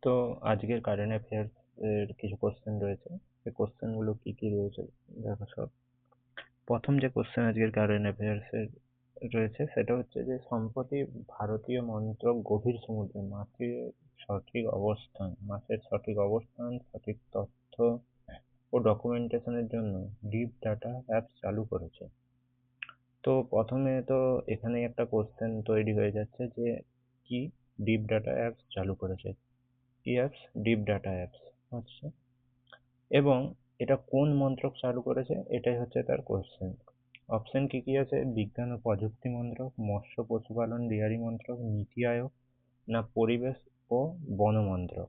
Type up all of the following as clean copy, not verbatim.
তো আজকের current affairs এর কিছু কোশ্চেন রয়েছে। সেই কোশ্চেনগুলো কি কি রয়েছে দেখো সব। প্রথম যে কোশ্চেন আজকের কারেন্ট অ্যাফেয়ার্স এর রয়েছে সেটা হচ্ছে যে সম্প্রতি ভারতীয় মন্ত্রক গভীর সমুদ্রে মাছের সঠিক অবস্থান, সঠিক তথ্য ও ডকুমেন্টেশনের জন্য ডিপ ডাটা অ্যাপ চালু করেছে। তো প্রথমে তো এখানেই একটা কোশ্চেন তৈরি হয়ে যাচ্ছে যে কি ডিপ ডাটা অ্যাপস চালু করেছে। কি অ্যাপস? ডিপ ডাটা অ্যাপস আচ্ছা। এবং এটা কোন মন্ত্রক চালু করেছে এটাই হচ্ছে তার কোশ্চেন। অপশন কি কি আছে? বিজ্ঞান ও প্রযুক্তি মন্ত্রক, মৎস্য পশুপালন ডেয়ারি মন্ত্রক, নীতি আয়োগ, না পরিবেশ ও বন মন্ত্রক।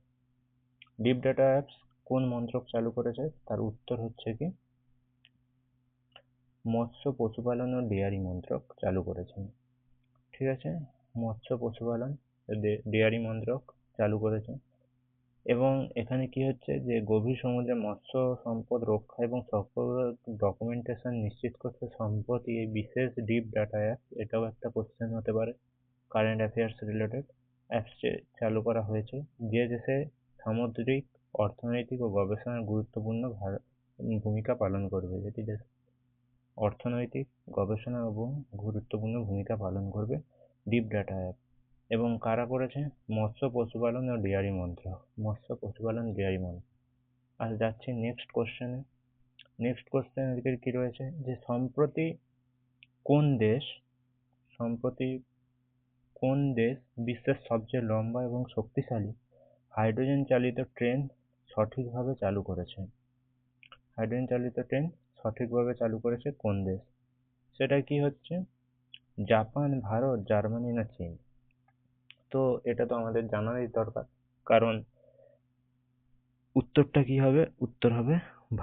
ডিপ ডাটা অ্যাপস কোন মন্ত্রক চালু করেছে? তার উত্তর হচ্ছে কি মৎস্য পশুপালন ও ডেয়ারি মন্ত্রক চালু করেছেন। ঠিক আছে, মৎস্য পশুপালন ডেয়ারি মন্ত্রক চালু করেছে। এবং এখানে কি হচ্ছে যে গভীর সমুদ্রে মৎস্য সম্পদ রক্ষা এবং সকল ডকুমেন্টেশন নিশ্চিত করতে সম্প্রতি এই বিশেষ ডিপ ডাটা অ্যাপ, এটাও একটা কোশ্চেন হতে পারে কারেন্ট অ্যাফেয়ার্স রিলেটেড, অ্যাপস চালু করা হয়েছে যে দেশে সামুদ্রিক অর্থনৈতিক ও গবেষণার গুরুত্বপূর্ণ ভূমিকা পালন করবে, যেটি দেশ অর্থনৈতিক গবেষণা এবং গুরুত্বপূর্ণ ভূমিকা পালন করবে ডিপ ডাটা অ্যাপ। এবং কারা করেছে? মৎস্য পশুপালন ও ডেয়ারি মন্ত্রক। মৎস্য পশুপালন ডেয়ারি মন্ত্রক। আর যাচ্ছি নেক্সট কোশ্চেনে। নেক্সট কোশ্চেন আজকের কি রয়েছে যে সম্প্রতি কোন দেশ বিশ্বের সবচেয়ে লম্বা এবং শক্তিশালী হাইড্রোজেন চালিত ট্রেন সঠিকভাবে চালু করেছে? হাইড্রোজেন চালিত ট্রেন সঠিকভাবে চালু করেছে কোন দেশ? সেটা কি হচ্ছে? জাপান, ভারত, জার্মানি, না চীন? তো এটা তো আমাদের জানারই দরকার, কারণ উত্তরটা কি হবে? উত্তর হবে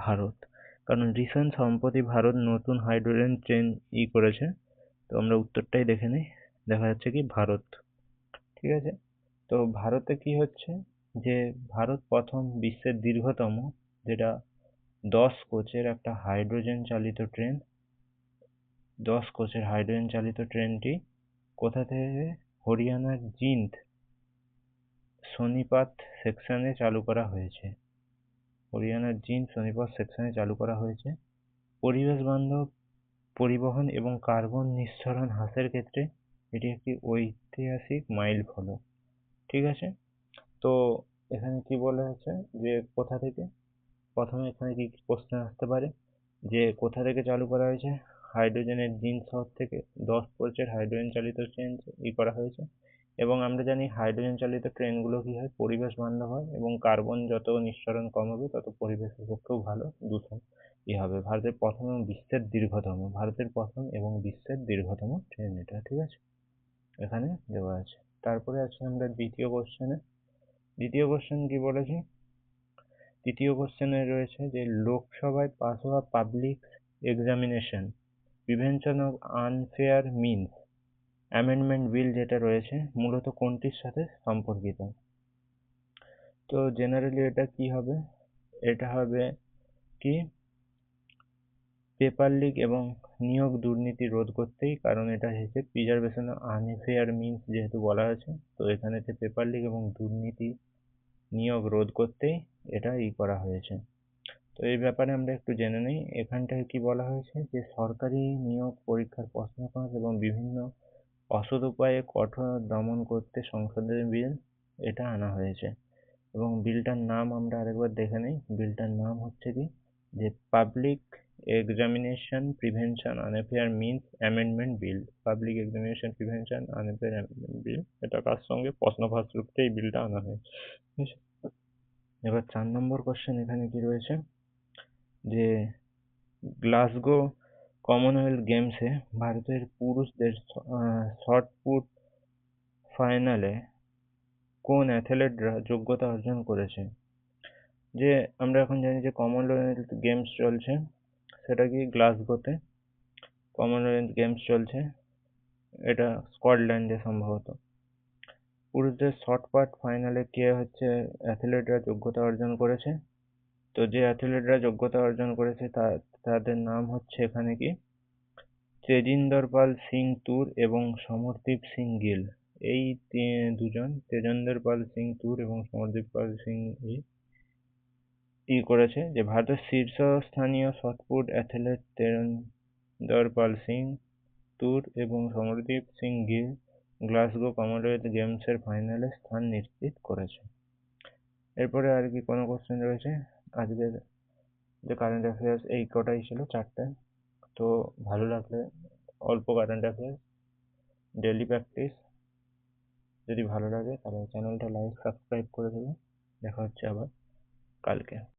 ভারত। কারণ সম্প্রতি ভারত নতুন হাইড্রোজেন ট্রেন করেছে। তো আমরা উত্তরটাই দেখে নিই। দেখা যাচ্ছে কি ভারত। ঠিক আছে, তো ভারতে কি হচ্ছে যে ভারত প্রথম বিশ্বের দীর্ঘতম, যেটা 10 কোচের একটা হাইড্রোজেন চালিত ট্রেন, 10 কোচের হাইড্রোজেন চালিত ট্রেনটি কোথা থেকে? হরিয়ানার জিন্দ সোনিপত সেকশনে চালু করা হয়েছে। হরিয়ানার জিন্দ সোনিপত সেকশনে চালু করা হয়েছে। পরিবেশ বান্ধব পরিবহন এবং কার্বন নিঃসরণ হ্রাসের ক্ষেত্রে এটি একটি ঐতিহাসিক মাইলফলক। ঠিক আছে, তো এখানে কি বলা হয়েছে যে কোথা থেকে? প্রথমে এখানে কি কোশ্চেন আসতে পারে যে কোথা থেকে চালু করা হয়েছে? হাইড্রোজেনের জিন্দ শহর থেকে 10 কোচের হাইড্রোজেন চালিত ট্রেন করা হয়েছে। এবং আমরা জানি হাইড্রোজেন চালিত ট্রেনগুলো কি হয়? পরিবেশ বান্ধব হয় এবং কার্বন যত নিঃসরণ কম হবে তত পরিবেশের পক্ষেও ভালো, দূষণ হবে। ভারতের প্রথম এবং বিশ্বের দীর্ঘতম ট্রেন এটা। ঠিক আছে, এখানে দেওয়া আছে। তারপরে আছে আমরা দ্বিতীয় কোশ্চেনে। দ্বিতীয় কোশ্চেন কি বলেছি? তৃতীয় কোশ্চেনে রয়েছে যে লোকসভায় পাস হওয়া public examination prevention of unfair means amendment bill যেটা রয়েছে মূলত কোনটির সাথে সম্পর্কিত? তো জেনারেলি এটা কি হবে? এটা হবে কি পেপার লিক এবং নিয়োগ দুর্নীতি রোধ করতেই, কারণ এটা হচ্ছে প্রিজার্ভেশন অফ আনফেয়ার মিনস যেহেতু বলা হয়েছে, তো এখানে পেপার লিক এবং দুর্নীতি নিয়োগ রোধ করতেই এটা করা হয়েছে। তো এই ব্যাপারে আমরা একটু জেনে নিই। এখানটায় কি বলা হয়েছে যে সরকারি নিয়োগ পরীক্ষার প্রশ্নকাল এবং বিভিন্ন অসৎ উপায়ে কঠোর দমন করতে সংশোধনী বিল এটা আনা হয়েছে। এবং বিলটার নাম আমরা আরেকবার দেখে নিই। বিলটার নাম হচ্ছে কি যে public examination prevention unfair means amendment bill. Public examination prevention unfair amendment bill. এটা কার সঙ্গে? প্রশ্নভাস রূপে এই বিলটা আনা হয়েছে। ঠিক আছে, এবার 4 নম্বর কোশ্চেন এখানে কি রয়েছে যে গ্লাসগো কমনওয়েলথ গেমসে ভারতের পুরুষদের শটপুট ফাইনালে কোন অ্যাথলেটরা যোগ্যতা অর্জন করেছে? যে আমরা এখন জানি যে কমনওয়েলথ গেমস চলছে, সেটা কি গ্লাসগোতে কমনওয়েলথ গেমস চলছে, এটা স্কটল্যান্ডে সম্ভবত। পুরুষদের শটপাট ফাইনালে কে হচ্ছে অ্যাথলেটরা যোগ্যতা অর্জন করেছে? তো যে অ্যাথলেটরা যোগ্যতা অর্জন করেছে তাদের নাম হচ্ছে এখানে কি তেজিন্দর পাল সিং তুর এবং সমরদীপ সিং গিল। এই দুজন তেজেন্দ্র পাল সিং তুর এবং সমরদীপ পাল সিং করেছে যে ভারতের শীর্ষস্থানীয় শটপুট অ্যাথলেট তেজেন্দ্র পাল সিং তুর এবং সমরদীপ সিং গিল গ্লাসগো কমনওয়েলথ গেমসের ফাইনালে স্থান নিশ্চিত করেছে। এরপরে আর কি কোনো কোশ্চেন রয়েছে? আজকের যে কারেন্ট অ্যাফেয়ার্স এই কটাই ছিল, 4টে। তো ভালো লাগলে অল্প কারেন্ট অ্যাফেয়ার্স, ডেলি প্র্যাকটিস। যদি ভালো লাগে তাহলে চ্যানেলটা লাইক সাবস্ক্রাইব করে দেবে। দেখা হচ্ছে আবার কালকে।